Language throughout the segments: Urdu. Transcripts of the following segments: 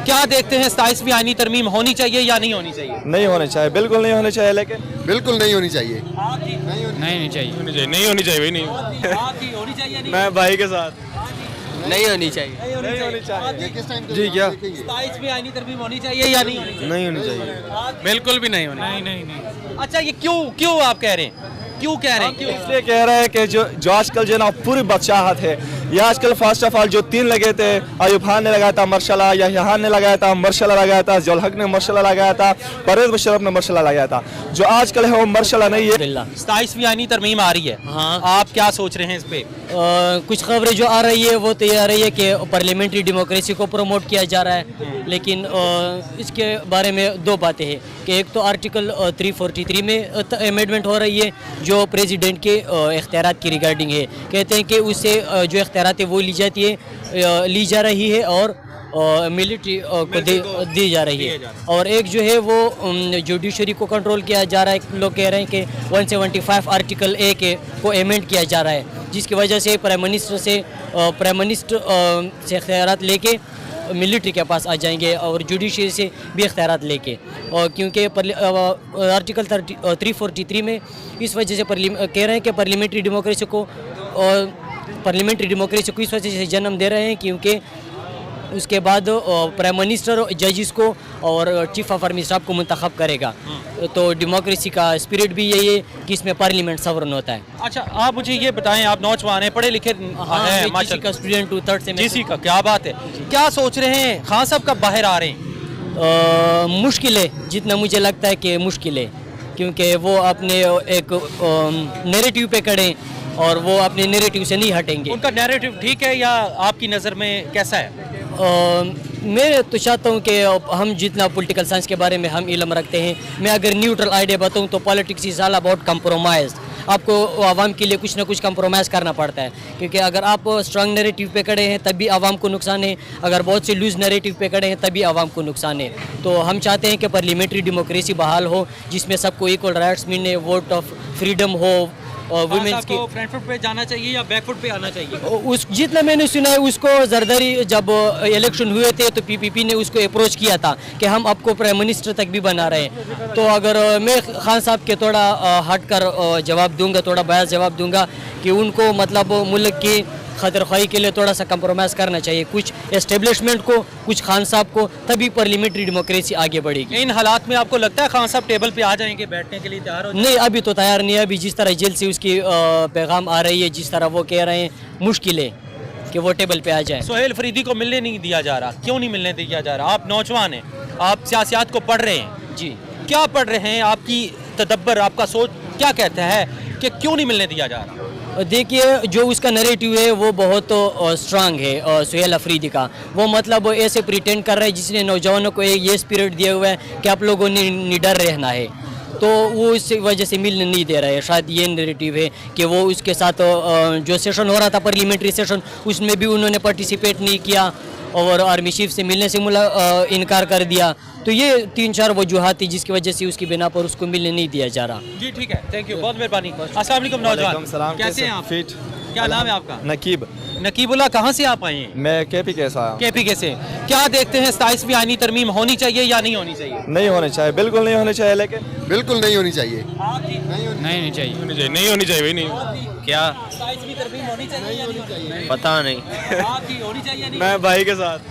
کیا دیکھتے ہیں 27ویں آئینی ترمیم ہونی چاہیے یا نہیں ہونی چاہیے؟ نہیں ہونے چاہیے، بالکل نہیں ہونے چاہیے، لیکن بالکل نہیں ہونی چاہیے، نہیں ہونی چاہیے، نہیں ہونی چاہیے بھائی، نہیں ہونی چاہیے میں بھائی کے ساتھ نہیں ہونی چاہیے، نہیں ہونی چاہیے کس ٹائم جی کیا 27ویں آئینی ترمیم ہونی چاہیے یا نہیں ہونی چاہیے؟ نہیں ہونی چاہیے، بالکل بھی نہیں ہونی۔ اچھا یہ کیوں آپ کہہ رہے ہیں؟ کیوں کہہ رہے ہیں؟ کیوں؟ اس لیے کہہ رہے ہیں کہ جو آج کل جو ہے نا پوری بادشاہت ہے، یہ آج کل فرسٹ آف آل جو 3 لگے تھے، ایوب خان نے لگایا تھا مرشلہ، یحییٰ نے لگایا تھا مرشلہ لگایا تھا، ضیاء الحق نے مرشلہ لگایا تھا، پرویز مشرف نے مرشلہ لگایا تھا، جو آج کل ہے وہ مرشلہ نہیں ہے۔ 27ویں آئینی ترمیم آ رہی ہے، ہاں آپ کیا سوچ رہے ہیں اس پہ؟ کچھ خبریں جو آ رہی ہے وہ تو یہ آ رہی ہے کہ پارلیمنٹری ڈیموکریسی کو پروموٹ کیا جا رہا ہے، لیکن اس کے بارے میں 2 باتیں ہیں کہ ایک تو آرٹیکل 343 میں امینڈمنٹ ہو رہی ہے جو پریزیڈنٹ کے اختیارات کی ریگارڈنگ ہے، کہتے ہیں کہ اس سے جو اختیارات ہے وہ لی جا رہی ہے اور ملٹری کو دی جا رہی ہے، اور ایک جو ہے وہ جوڈیشری کو کنٹرول کیا جا رہا ہے۔ لوگ کہہ رہے ہیں کہ 175 آرٹیکل 1 کو ایمنڈ کیا جا رہا ہے، جس کی وجہ سے پرائم منسٹر سے اختیارات لے کے ملٹری کے پاس آ جائیں گے اور جوڈیشری سے بھی اختیارات لے کے، اور کیونکہ آرٹیکل 343 میں اس وجہ سے کہہ رہے ہیں کہ پارلیمنٹری ڈیموکریسی کو اس وجہ سے جنم دے رہے ہیں کیونکہ اس کے بعد پرائم منسٹر ججز کو اور چیف آف آرمی اسٹاف کو منتخب کرے گا، تو ڈیموکریسی کا اسپرٹ بھی یہی ہے کہ اس میں پارلیمنٹ سورن ہوتا ہے۔ اچھا آپ مجھے یہ بتائیں، آپ نوجوان ہیں، پڑھے لکھے ہیں، جی کا اسٹوڈنٹ 3rd سے جی سی کا، کیا بات ہے، کیا سوچ رہے ہیں؟ خان صاحب کب باہر آ رہے ہیں؟ مشکل ہے، جتنا مجھے لگتا ہے کہ مشکل ہے، کیونکہ وہ اپنے ایک نیریٹیو پہ کھڑے اور وہ اپنے نیریٹیو سے نہیں ہٹیں گے۔ ان کا نیریٹیو ٹھیک ہے یا آپ کی نظر میں کیسا ہے؟ میں تو چاہتا ہوں کہ ہم جتنا پولیٹیکل سائنس کے بارے میں ہم علم رکھتے ہیں، میں اگر نیوٹرل آئیڈیا بتاؤں تو politics is all about compromise. آپ کو عوام کے لیے کچھ نہ کچھ کمپرومائز کرنا پڑتا ہے، کیونکہ اگر آپ اسٹرانگ نیریٹیو پہ کھڑے ہیں تب بھی عوام کو نقصان ہے، اگر بہت سے لوز نیریٹیو پہ کھڑے ہیں تب بھی عوام کو نقصان ہے۔ تو ہم چاہتے ہیں کہ پارلیمنٹری ڈیموکریسی بحال ہو، جس میں سب کو ایکول رائٹس ملے، vote of freedom who, women's کی۔ فرنٹ فٹ پہ جانا چاہیے یا بیک فٹ پہ آنا چاہیے؟ اس جتنا میں نے سنا ہے اس کو زرداری جب الیکشن ہوئے تھے تو PPP نے اس کو اپروچ کیا تھا کہ ہم آپ کو پرائم منسٹر تک بھی بنا رہے ہیں، تو اگر میں خان صاحب کے تھوڑا ہٹ کر جواب دوں گا، تھوڑا بیاس جواب دوں گا کہ ان کو مطلب ملک کی خاطر خواہی کے لیے تھوڑا سا کمپرومائز کرنا چاہیے، کچھ اسٹیبلشمنٹ کو، کچھ خان صاحب کو، تبھی پارلیمنٹری ڈیموکریسی آگے بڑھے گی۔ ان حالات میں آپ کو لگتا ہے خان صاحب ٹیبل پہ آ جائیں گے، بیٹھنے کے لیے تیار ہو؟ نہیں، ابھی تو تیار نہیں ہے، ابھی جس طرح جیل سے اس کی پیغام آ رہی ہے، جس طرح وہ کہہ رہے ہیں، مشکل ہے کہ وہ ٹیبل پہ آ جائیں۔ سہیل فریدی کو ملنے نہیں دیا جا رہا، کیوں نہیں ملنے دیا جا رہا؟ آپ نوجوان ہیں، آپ سیاسیات کو پڑھ رہے ہیں، جی کیا پڑھ رہے ہیں؟ آپ کی تدبر، آپ کا سوچ کیا کہتا ہے کہ کیوں نہیں ملنے دیا جا رہا؟ دیکھیے، جو اس کا نیریٹیو ہے وہ بہت اسٹرانگ ہے سہیل افریدی کا، وہ مطلب ایسے پریٹینڈ کر رہا ہے جس نے نوجوانوں کو یہ اسپرٹ دیا ہوا ہے کہ آپ لوگوں نے نڈر رہنا ہے، تو وہ اس وجہ سے ملنے نہیں دے رہے ہیں۔ شاید یہ نیریٹیو ہے کہ وہ اس کے ساتھ جو سیشن ہو رہا تھا پارلیمنٹری سیشن، اس میں بھی انہوں نے پارٹیسپیٹ نہیں کیا اور آرمی چیف سے ملنے سے انکار کر دیا، تو یہ 3-4 وجوہات تھی جس کی وجہ سے اس کی بنا پر اس کو ملنے نہیں دیا جا رہا۔ جی ٹھیک ہے، تھینک یو، بہت مہربانی۔ السلام علیکم نوجوان، کیسے ہیں آپ؟ فٹ۔ کیا نام ہے آپ کا؟ نقیب۔ نقیب اللہ، کہاں سے آپ آئے ہیں؟ میں KP کے ساتھ KP کے سے۔ کیا دیکھتے ہیں 27ویں آئینی ترمیم ہونی چاہیے یا نہیں ہونی چاہیے؟ نہیں ہونے چاہیے، بالکل نہیں ہونے چاہیے، لیکن بالکل نہیں ہونی چاہیے، نہیں ہونی چاہیے، نہیں ہونی چاہیے بھائی، نہیں کیا 27ویں ترمیم ہونی چاہیے یا نہیں ہونی چاہیے؟ پتہ نہیں، آپ کی ہونی چاہیے یا نہیں؟ میں بھائی کے ساتھ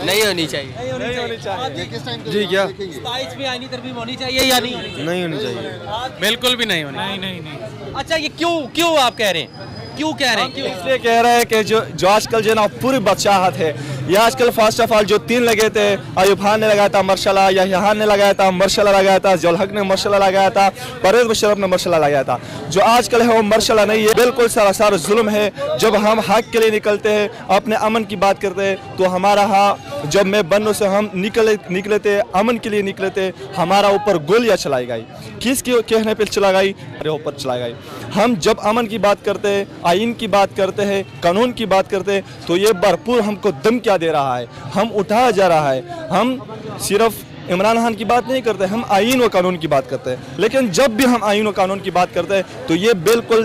نہیں ہونی چاہیے، نہیں ہونی چاہیے کس ٹائم جی کیا 27ویں آئینی ترمیم ہونی چاہیے یا نہیں ہونی چاہیے؟ نہیں ہونی چاہیے۔ بالکل بھی نہیں ہونی۔ اچھا یہ کیوں آپ کہہ رہے ہیں؟ کیوں کہہ رہے ہیں؟ کیوں؟ اس لیے کہہ رہے ہیں کہ جو آج کل جو ہے نا پوری بادشاہت ہے، یہ آج کل فرسٹ آف آل جو 3 لگے تھے، ایوب خان نے لگایا تھا مرشلہ، یحییٰ نے لگایا تھا مرشلہ لگایا تھا، ضیاء الحق نے مرشلہ لگایا تھا، پرویز مشرف نے مرشلہ لگایا تھا، جو آج کل ہے وہ مرشلہ نہیں ہے، بالکل سراسر ظلم ہے۔ جب ہم حق کے لیے نکلتے ہیں، اپنے امن کی بات کرتے ہیں، تو ہمارا جب میں بنوں سے ہم نکلے تھے، امن کے لیے نکلے تھے، ہمارا اوپر گولیاں چلائی گئی، کس کے کہنے پہ چلا گئی؟ ہمارے اوپر چلائی گئی۔ ہم جب امن کی بات کرتے ہیں، آئین کی بات کرتے ہیں، قانون کی بات کرتے ہیں، تو یہ بھرپور ہم کو دم کیا دے رہا ہے، ہم اٹھایا جا رہا ہے۔ ہم صرف عمران خان کی بات نہیں کرتے، ہم آئین و قانون کی بات کرتے ہیں، لیکن جب بھی ہم آئین و قانون کی بات کرتے ہیں تو یہ بالکل